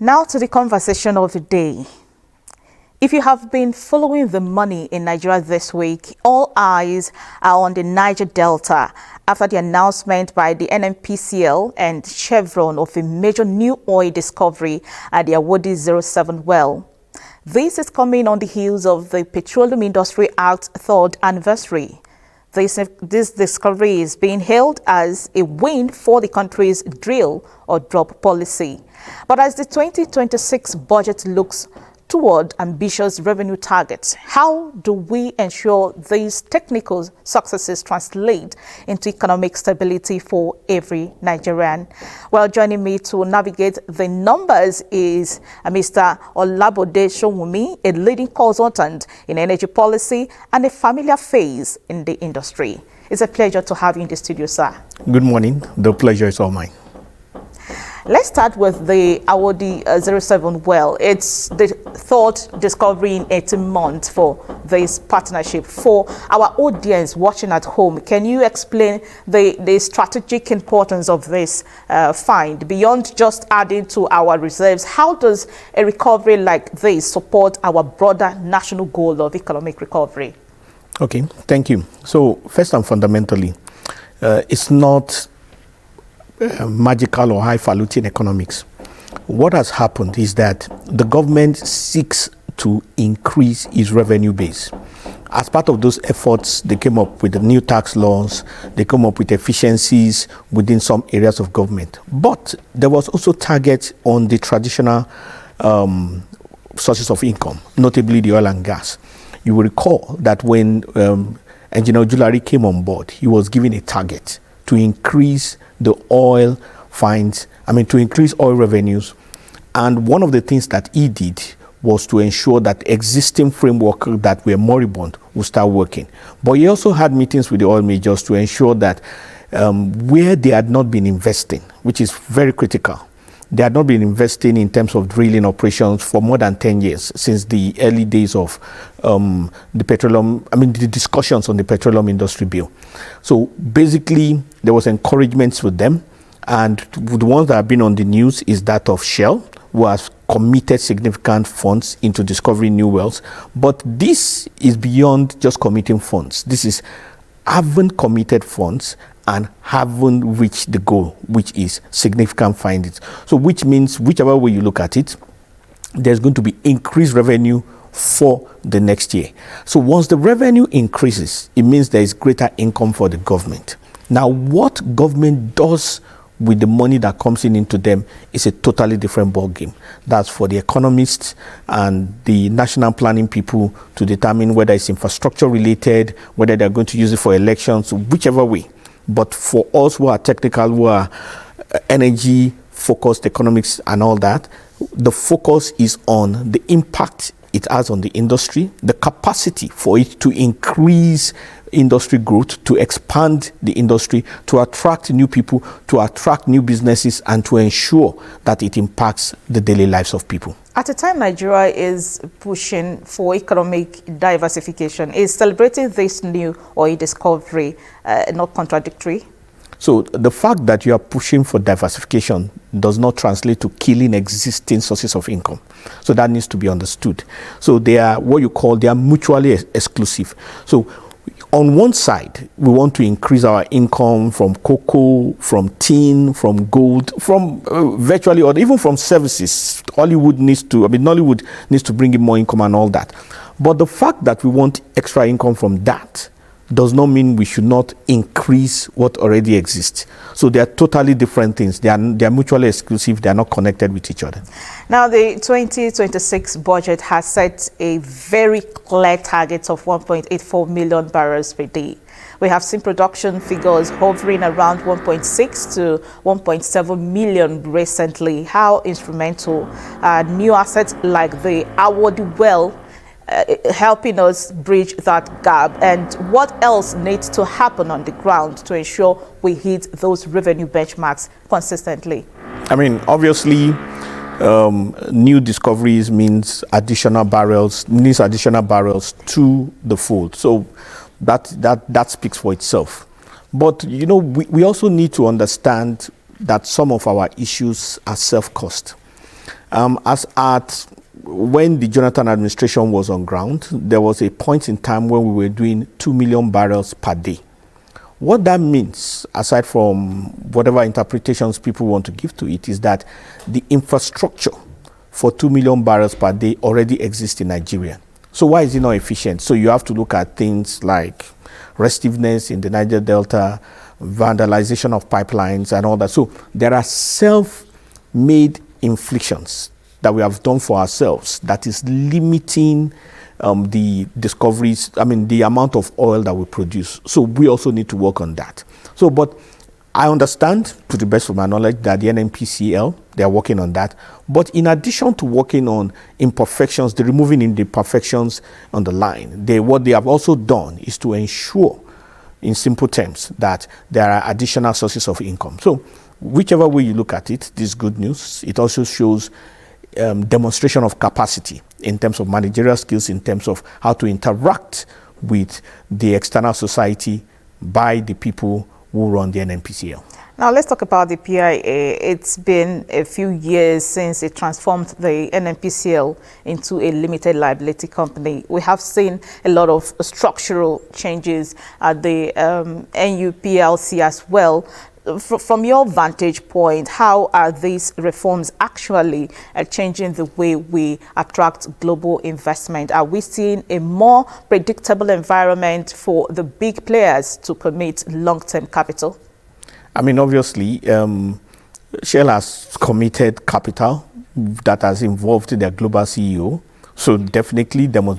Now to the conversation of the day. If you have been following the money in Nigeria this week, all eyes are on the Niger Delta after the announcement by the NNPCL and Chevron of a major new oil discovery at the Awodi 07 well. This is coming on the heels of the Petroleum Industry Act 3rd anniversary. This discovery is being hailed as a win for the country's drill or drop policy. But as the 2026 budget looks toward ambitious revenue targets, how do we ensure these technical successes translate into economic stability for every Nigerian? Well, joining me to navigate the numbers is Mr. Olabode Showumi, a leading consultant in energy policy and a familiar face in the industry. It's a pleasure to have you in the studio, sir. Good morning. The pleasure is all mine. Let's start with the Awodi 07 well. It's the third discovery in 18 months for this partnership. For our audience watching at home, can you explain the strategic importance of this find? Beyond just adding to our reserves, how does a recovery like this support our broader national goal of economic recovery? Okay, thank you. So first and fundamentally, it's not magical or highfalutin economics. What has happened is that the government seeks to increase its revenue base. As part of those efforts, they came up with the new tax laws, they came up with efficiencies within some areas of government. But there was also targets on the traditional sources of income, notably the oil and gas. You will recall that when Engineer Julari came on board, he was given a target to increase the oil finds, to increase oil revenues. And one of the things that he did was to ensure that existing framework that were moribund will start working. But he also had meetings with the oil majors to ensure that where they had not been investing, which is very critical, they had not been investing in terms of drilling operations for more than 10 years, since the early days of the discussions on the petroleum industry bill. So basically, there was encouragement with them. And the ones that have been on the news is that of Shell, who has committed significant funds into discovering new wells. But this is beyond just committing funds. This is haven't committed funds and haven't reached the goal, which is significant findings. So which means, whichever way you look at it, there's going to be increased revenue for the next year. So once the revenue increases, it means there is greater income for the government. Now, what government does with the money that comes into them is a totally different ballgame. That's for the economists and the national planning people to determine whether it's infrastructure related, whether they're going to use it for elections, whichever way. But for us who are technical, who are energy focused, economics and all that, the focus is on the impact it has on the industry, the capacity for it to increase industry growth, to expand the industry, to attract new people, to attract new businesses, and to ensure that it impacts the daily lives of people. At a time Nigeria is pushing for economic diversification, is celebrating this new oil discovery not contradictory? So the fact that you are pushing for diversification does not translate to killing existing sources of income. So that needs to be understood. So they are they are mutually exclusive. So on one side, we want to increase our income from cocoa, from tin, from gold, from virtually, or even from services. Nollywood needs to bring in more income and all that. But the fact that we want extra income from that does not mean we should not increase what already exists. So they are totally different things. They are mutually exclusive. They are not connected with each other. Now, the 2026 budget has set a very clear target of 1.84 million barrels per day. We have seen production figures hovering around 1.6 to 1.7 million recently. How instrumental new assets like the Awodi well helping us bridge that gap, and what else needs to happen on the ground to ensure we hit those revenue benchmarks consistently? Obviously, new discoveries means additional barrels to the fold. So that speaks for itself. But we also need to understand that some of our issues are self-caused. As at when the Jonathan administration was on ground, there was a point in time when we were doing 2 million barrels per day. What that means, aside from whatever interpretations people want to give to it, is that the infrastructure for 2 million barrels per day already exists in Nigeria. So why is it not efficient? So you have to look at things like restiveness in the Niger Delta, vandalization of pipelines and all that. So there are self-made inflictions that we have done for ourselves that is limiting the discoveries, the amount of oil that we produce. So we also need to work on that. So, but I understand, to the best of my knowledge, that the NNPCL, they are working on that. But in addition to working on imperfections, the removing in the imperfections on the line, what they have also done is to ensure, in simple terms, that there are additional sources of income. So whichever way you look at it, this is good news. It also shows demonstration of capacity in terms of managerial skills, in terms of how to interact with the external society by the people who run the NNPCL. Now let's talk about the PIA. It's been a few years since it transformed the NNPCL into a limited liability company. We have seen a lot of structural changes at the NUPLC as well. From your vantage point, how are these reforms actually changing the way we attract global investment? Are we seeing a more predictable environment for the big players to commit long-term capital? Obviously, Shell has committed capital that has involved their global CEO. So definitely there must be